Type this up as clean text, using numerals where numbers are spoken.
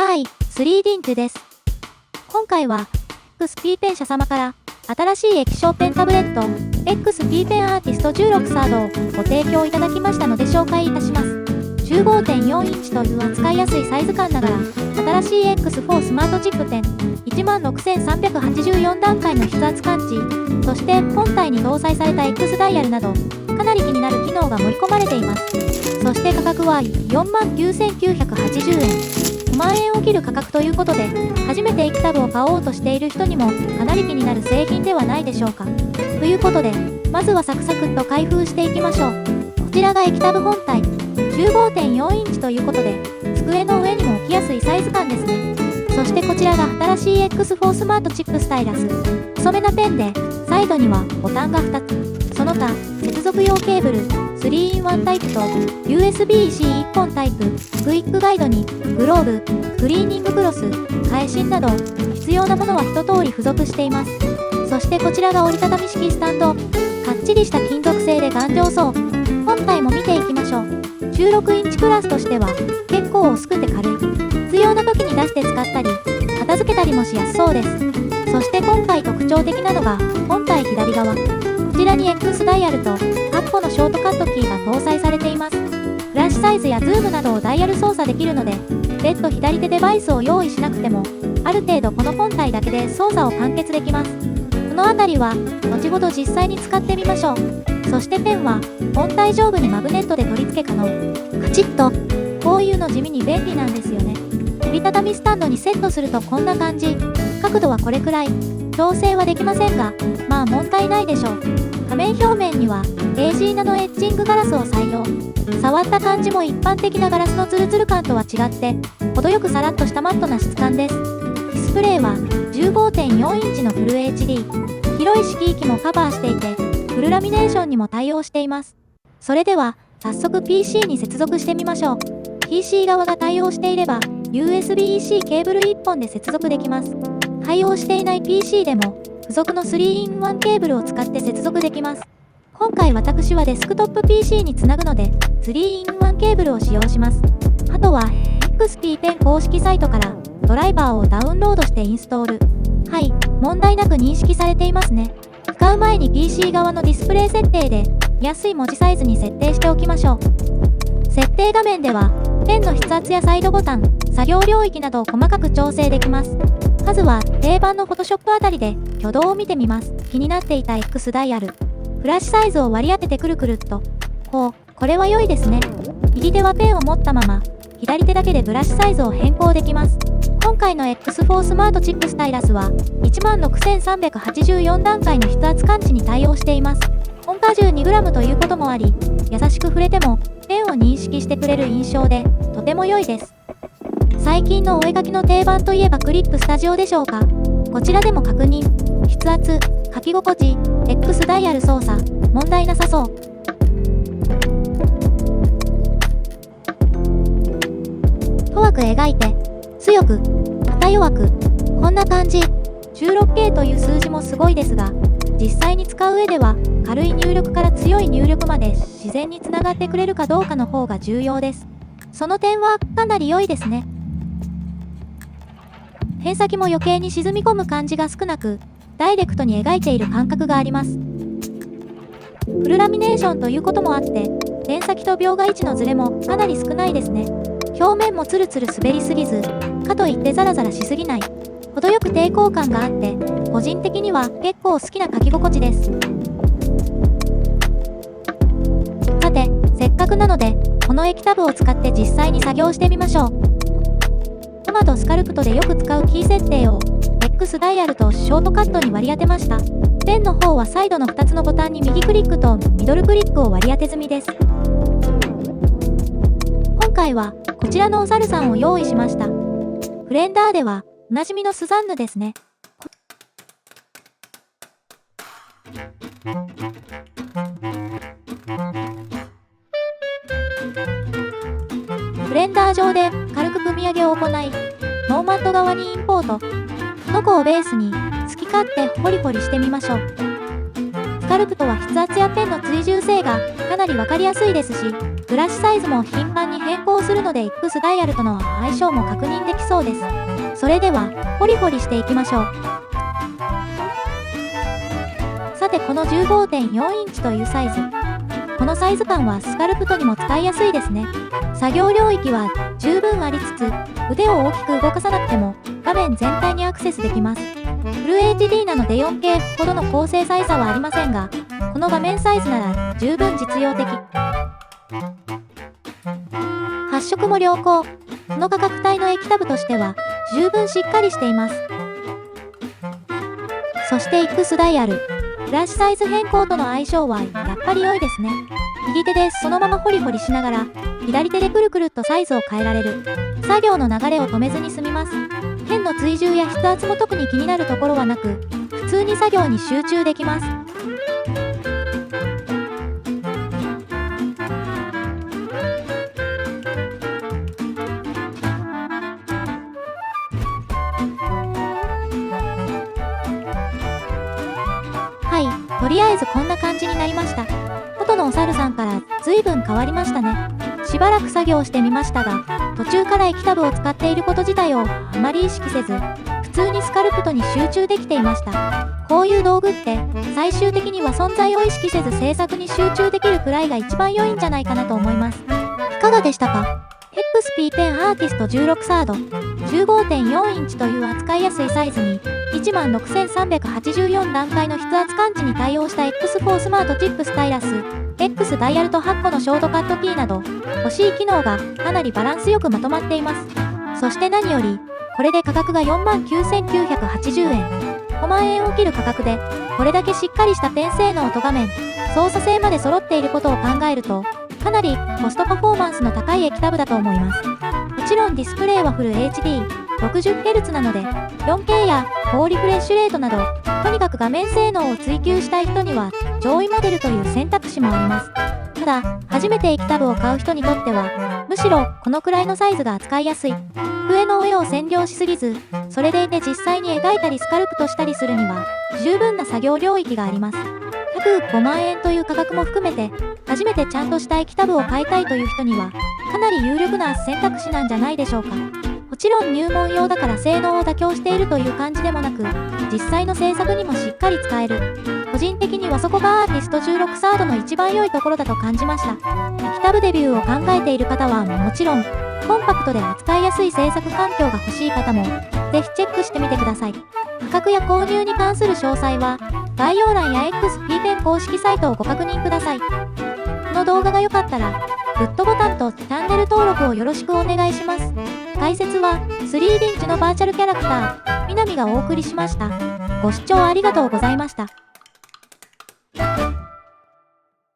はい、3D ントです。今回は、XP ペン社様から、新しい液晶ペンタブレット、XP ペンアーティスト16サードをご提供いただきましたので紹介いたします。15.4 インチという扱いやすいサイズ感ながら、新しい X4 スマートチップペン、16,384段階の筆圧感知、そして本体に搭載された X ダイヤルなど、かなり気になる機能が盛り込まれています。そして価格は 49,980 円。5万円を切る価格ということで、初めて液タブを買おうとしている人にもかなり気になる製品ではないでしょうか。ということで、まずはサクサクっと開封していきましょう。こちらが液タブ本体、15.4 インチということで、机の上にも置きやすいサイズ感ですね。そしてこちらが新しい X4 スマートチップスタイラス。細めなペンで、サイドにはボタンが2つ。その他、接続用ケーブル、3-in-1 タイプと USB-C1 本タイプ、クイックガイドにグローブ、クリーニングクロス、返芯など必要なものは一通り付属しています。そしてこちらが折りたたみ式スタンド、かっちりした金属製で頑丈そう。本体も見ていきましょう。16インチクラスとしては結構薄くて軽い。必要な時に出して使ったり、片付けたりもしやすそうです。そして今回特徴的なのが本体左側。こちらに X ダイヤルと8個のショートカットキーが搭載されています。フラッシュサイズやズームなどをダイヤル操作できるので、別途左手デバイスを用意しなくても、ある程度この本体だけで操作を完結できます。このあたりは、後ほど実際に使ってみましょう。そしてペンは、本体上部にマグネットで取り付け可能。カチッと。こういうの地味に便利なんですよね。折りたたみスタンドにセットするとこんな感じ。角度はこれくらい。調整はできませんが、まあ問題ないでしょう。画面表面には AG ナノエッジングガラスを採用。触った感じも一般的なガラスのツルツル感とは違って、程よくサラッとしたマットな質感です。ディスプレイは 15.4 インチのフル HD。広い色域もカバーしていて、フルラミネーションにも対応しています。それでは、早速 PC に接続してみましょう。PC 側が対応していれば、USB-C ケーブル1本で接続できます。対応していない PC でも、付属の 3-in-1 ケーブルを使って接続できます。今回私はデスクトップ PC につなぐので、3-in-1 ケーブルを使用します。あとは、XP ペン公式サイトからドライバーをダウンロードしてインストール。はい、問題なく認識されていますね。使う前に PC 側のディスプレイ設定で、見やすい文字サイズに設定しておきましょう。設定画面では、ペンの筆圧やサイドボタン、作業領域などを細かく調整できます。まずは定番の Photoshop あたりで挙動を見てみます。気になっていた X ダイヤル。フラッシュサイズを割り当ててくるくるっと。これは良いですね。右手はペンを持ったまま、左手だけでブラシサイズを変更できます。今回の X4 スマートチップスタイラスは 16,384 段階の筆圧感知に対応しています。本荷重 2g ということもあり、優しく触れてもペンを認識してくれる印象で、とても良いです。最近のお絵描きの定番といえばクリップスタジオでしょうか。こちらでも確認、筆圧、書き心地、X ダイヤル操作、問題なさそう。細く描いて、強く、また弱く、こんな感じ。16K という数字もすごいですが、実際に使う上では、軽い入力から強い入力まで自然につながってくれるかどうかの方が重要です。その点はかなり良いですね。ペン先も余計に沈み込む感じが少なく、ダイレクトに描いている感覚があります。フルラミネーションということもあって、ペン先と描画位置のズレもかなり少ないですね。表面もツルツル滑りすぎず、かといってザラザラしすぎない。程よく抵抗感があって、個人的には結構好きな書き心地です。さて、せっかくなので、この液タブを使って実際に作業してみましょう。トマとスカルプトでよく使うキー設定を X ダイヤルとショートカットに割り当てました。ペンの方はサイドの2つのボタンに右クリックとミドルクリックを割り当て済みです。今回はこちらのお猿さんを用意しました。フレンダーではおなじみのスザンヌですね。ブレンダー上で軽く組み上げを行い、ノーマット側にインポート。この子をベースに好き勝手ホリホリしてみましょう。スカルプトは筆圧やペンの追従性がかなりわかりやすいですし、ブラシサイズも頻繁に変更するので X ダイヤルとの相性も確認できそうです。それでは、ホリホリしていきましょう。さてこの 15.4 インチというサイズ。このサイズ感はスカルプトにも使いやすいですね。作業領域は十分ありつつ、腕を大きく動かさなくても画面全体にアクセスできます。フル HD なので 4K ほどの高精細さはありませんが、この画面サイズなら十分実用的。発色も良好。この価格帯の液タブとしては十分しっかりしています。そして X ダイヤル。ブラシサイズ変更との相性はやっぱり良いですね。右手でそのままホリホリしながら、左手でくるくるっとサイズを変えられる。作業の流れを止めずに済みます。ペンの追従や筆圧も特に気になるところはなく、普通に作業に集中できます。はい、とりあえずこんな感じになりました。元のお猿さんから随分変わりましたね。しばらく作業してみましたが、途中から液タブを使っていること自体をあまり意識せず、普通にスカルプトに集中できていました。こういう道具って最終的には存在を意識せず制作に集中できるくらいが一番良いんじゃないかなと思います。いかがでしたか？ XP10 アーティスト16サード 15.4 インチという扱いやすいサイズに 16,384 段階の筆圧感知に対応した X4 スマートチップスタイラス、X ダイヤルと8個のショートカットキーなど欲しい機能がかなりバランスよくまとまっています。そして何よりこれで価格が 49,980 円。5万円を切る価格でこれだけしっかりしたペン性能と画面、操作性まで揃っていることを考えるとかなりコストパフォーマンスの高い液タブだと思います。もちろんディスプレイはフル HD、60Hz なので 4K や高リフレッシュレートなどとにかく画面性能を追求したい人には上位モデルという選択肢もあります。ただ、初めて液タブを買う人にとってはむしろこのくらいのサイズが扱いやすい。笛の上を占領しすぎず、それでいて実際に描いたりスカルプトしたりするには十分な作業領域があります。約5万円という価格も含めて初めてちゃんとした液タブを買いたいという人にはかなり有力な選択肢なんじゃないでしょうか。もちろん入門用だから性能を妥協しているという感じでもなく、実際の制作にもしっかり使える。個人的にはそこがアーティスト16サードの一番良いところだと感じました。液タブデビューを考えている方はもちろん、コンパクトで扱いやすい制作環境が欲しい方もぜひチェックしてみてください。価格や購入に関する詳細は概要欄や XP ペン公式サイトをご確認ください。この動画が良かったらグッドボタンとチャンネル登録をよろしくお願いします。解説は 3D ンチのバーチャルキャラクター、みなみがお送りしました。ご視聴ありがとうございました。